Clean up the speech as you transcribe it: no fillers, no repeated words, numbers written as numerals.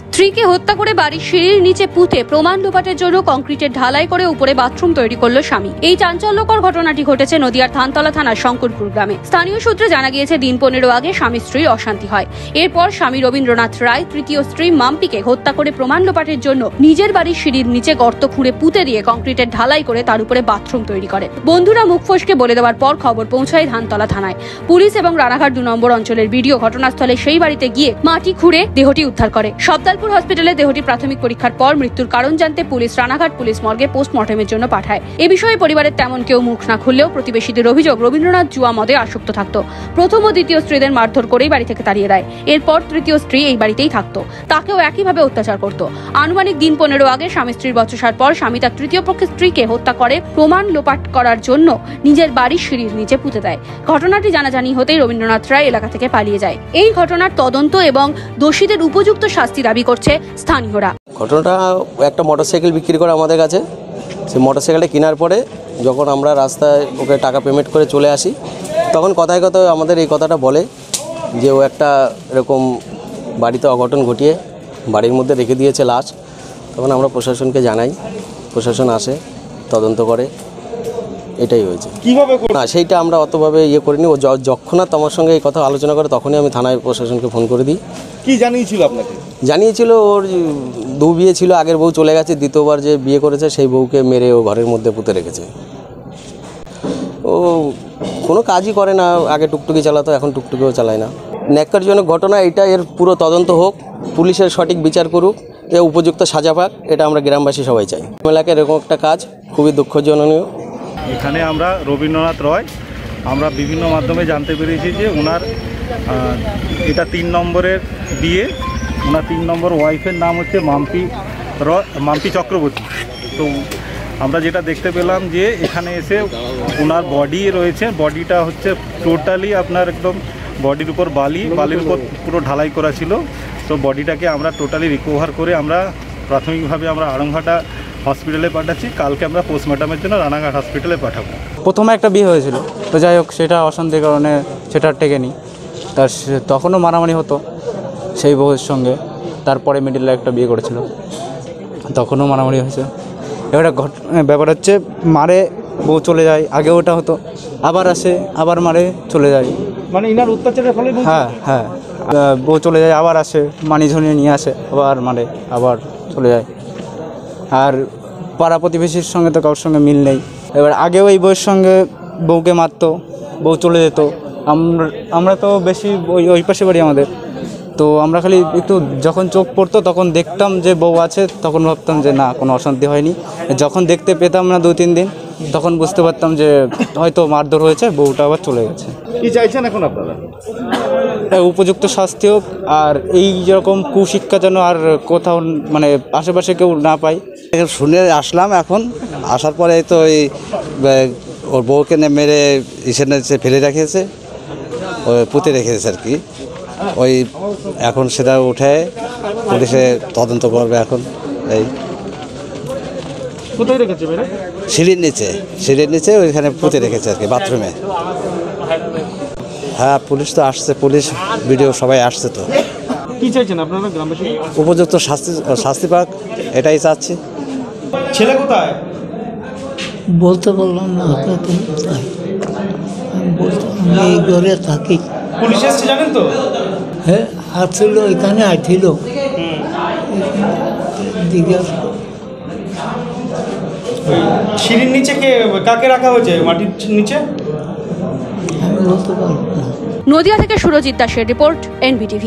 স্ত্রীকে হত্যা করে বাড়ির সিঁড়ির নিচে পুঁতে প্রমাণ লোপাটের জন্য কংক্রিটের ঢালাই করে উপরে বাথরুম তৈরি করল স্বামী। এই চাঞ্চল্যকর ঘটনাটি ঘটেছে নদিয়ার ধানতলা থানার শঙ্করপুর গ্রামে। স্থানীয় সূত্রে জানা গিয়েছে, দিন 15 আগে স্বামী স্ত্রীর অশান্তি হয়। এরপর স্বামী রবীন্দ্রনাথ রায় তৃতীয় স্ত্রী মাম্পিকে হত্যা করে প্রমাণ লোপাটের জন্য নিজের বাড়ির সিঁড়ির নিচে গর্ত খুঁড়ে পুঁতে দিয়ে কংক্রিটের ঢালাই করে তার উপরে বাথরুম তৈরি করে। বন্ধুরা মুখ ফসকে বলে দেওয়ার পর খবর পৌঁছায় ধানতলা থানায়। পুলিশ এবং রানাঘাট 2 নম্বর অঞ্চলের ভিডিও ঘটনাস্থলে সেই বাড়িতে গিয়ে মাটি খুঁড়ে দেহটি উদ্ধার করে। সবদালপুর হসপিটালে দেহটি প্রাথমিক পরীক্ষার পর মৃত্যুর কারণ জানতে পুলিশ রানাঘাট পুলিশ মর্গে পোস্টমর্টমের জন্য পাঠায়। এ বিষয়ে পরিবারের তেমন কেউ মুখ না খুললেও প্রতিবেশীদের অভিযোগ, রবীন্দ্রনাথ জুয়া মদে আসক্ত থাকত। প্রথম ও দ্বিতীয় স্ত্রীদের মারধর করেই বাড়ি থেকে তাড়িয়ে দেয়। এরপর তৃতীয় স্ত্রী এই বাড়িতেই থাকতো, তাকেও একইভাবে অত্যাচার করত। আনুমানিক দিন 15 আগে স্বামী স্ত্রীর বচসার পর স্বামী তার তৃতীয় পক্ষের স্ত্রীকে হত্যা করে প্রমাণ লোপাট করার জন্য নিজের বাড়ির সিঁড়ির নিচে পুঁতে দেয়। ঘটনাটি জানাজানি হতেই রবীন্দ্রনাথ রায় এলাকা থেকে পালিয়ে যায়। এই ঘটনার তদন্ত এবং দোষীদের উপযুক্ত শাস্তি দাবি করছে স্থানীয়রা। ঘটনাটা একটা মোটরসাইকেল বিক্রি করে আমাদের কাছে। সেই মোটরসাইকেলটা কেনার পরে যখন আমরা রাস্তায় ওকে টাকা পেমেন্ট করে চলে আসি, তখন কথায় কথায় আমাদের এই কথাটা বলে যে ও একটা এরকম বাড়িতে অঘটন ঘটিয়ে বাড়ির মধ্যে রেখে দিয়েছে লাশ। তখন আমরা প্রশাসনকে জানাই, প্রশাসন আসে, তদন্ত করে। এটাই হয়েছে। কীভাবে না সেইটা আমরা অতভাবে করিনি। ও যখনই তোমার সঙ্গে এই কথা আলোচনা করে তখনই আমি থানায় প্রশাসনকে ফোন করে দিই। কি জানিয়েছিল আপনাকে? জানিয়েছিল ওর 2 বিয়ে ছিল, আগের বউ চলে গেছে, দ্বিতীয়বার যে বিয়ে করেছে সেই বউকে মেরে ও ঘরের মধ্যে পুঁতে রেখেছে। ও কোনো কাজই করে না, আগে টুকটুকি চালাতো, এখন টুকটুকিও চালায় না। ন্যাক্কারজনক ঘটনা এটা, এর পুরো তদন্ত হোক, পুলিশের সঠিক বিচার করুক, এ উপযুক্ত সাজা পাক, এটা আমরা গ্রামবাসী সবাই চাই। এলাকায় এরকম একটা কাজ খুবই দুঃখজননীয়। এখানে আমরা রবীন্দ্রনাথ রায় আমরা বিভিন্ন মাধ্যমে জানতে পেরেছি যে ওনার এটা 3 নম্বরের বিয়ে। ওনার 3 নম্বর ওয়াইফের নাম হচ্ছে মাম্পি চক্রবর্তী। তো আমরা যেটা দেখতে পেলাম যে এখানে এসে ওনার বডি রয়েছে, বডিটা হচ্ছে টোটালি আপনার একদম বডির উপর বালির উপর পুরো ঢালাই করা ছিল। তো বডিটাকে আমরা টোটালি রিকভার করে আমরা প্রাথমিকভাবে আমরা আড়ংঘাটা হসপিটালে পাঠাচ্ছি। কালকে আমরা পোস্টমর্টমের জন্য রানাঘাট হসপিটালে পাঠাবো। প্রথমে একটা বিয়ে হয়েছিল, তো যাই হোক সেটা অশান্তির কারণে সেটা টেকেনি। তার তখনও মারামারি হতো সেই বউয়ের সঙ্গে। তারপরে মিডিলে একটা বিয়ে করেছিল, তখনও মারামারি হয়েছে। এবার ব্যাপার হচ্ছে মারে বউ চলে যায়, আগে ওটা হতো, আবার আসে আবার মারে চলে যায়। মানে ইনার অত্যাচারের ফলে? হ্যাঁ হ্যাঁ, বউ চলে যায় আবার আসে, মানি ঝনিয়ে নিয়ে আসে, আবার মারে আবার চলে যায়। আর পাড়া প্রতিবেশীর সঙ্গে তো কারোর সঙ্গে মিল নেই। এবার আগেও এই বউয়ের সঙ্গে বউকে মারতো, বউ চলে যেত। আমরা তো বেশি ওই পাশে বাড়ি আমাদের, তো আমরা খালি একটু যখন চোখ পড়তো তখন দেখতাম যে বউ আছে, তখন ভাবতাম যে না কোনো অশান্তি হয়নি। যখন দেখতে পেতাম না 2-3 দিন, তখন বুঝতে পারতাম যে হয়তো মারধর হয়েছে, বউটা আবার চলে গেছে। কি চাইছেন এখন আপনারা? উপযুক্ত শাস্তি হোক, আর এই যেরকম কুশিক্ষা যেন আর কোথাও মানে আশেপাশে কেউ না পায়। শুনে আসলাম, এখন আসার পরে তো এই ওর বউকে মেরে ইসে ফেলে রেখেছে, ওই পুঁতে রেখেছে আর কি। ওই এখন সেটা উঠে পুলিশে তদন্ত করবে এখন। এই কোথায় রেখেছে? সিঁড়ির নিচে ওইখানে পুঁতে রেখেছে আর কি, বাথরুমে। হ্যাঁ পুলিশ তো আসছে, পুলিশ ভিডিও সবাই আসছে। তো কি চাইছেন আপনারা গ্রামবাসী? উপযুক্ত শাস্তি পাক, এটাই চাচ্ছি। ছেলে কোথায় বলতে বললাম না আপনাকে, আমি এই ঘরে থাকি। পুলিশ এসছে জানেন তো? হ্যাঁ আসছিল, এখানে আসছিল সিঁড়ির নিচে কাকে রাখা হয়েছে মাটির নিচে? আমি বলতে পারবো না। নদিয়া থেকে সুরজিৎ দাসের রিপোর্ট, NBTV।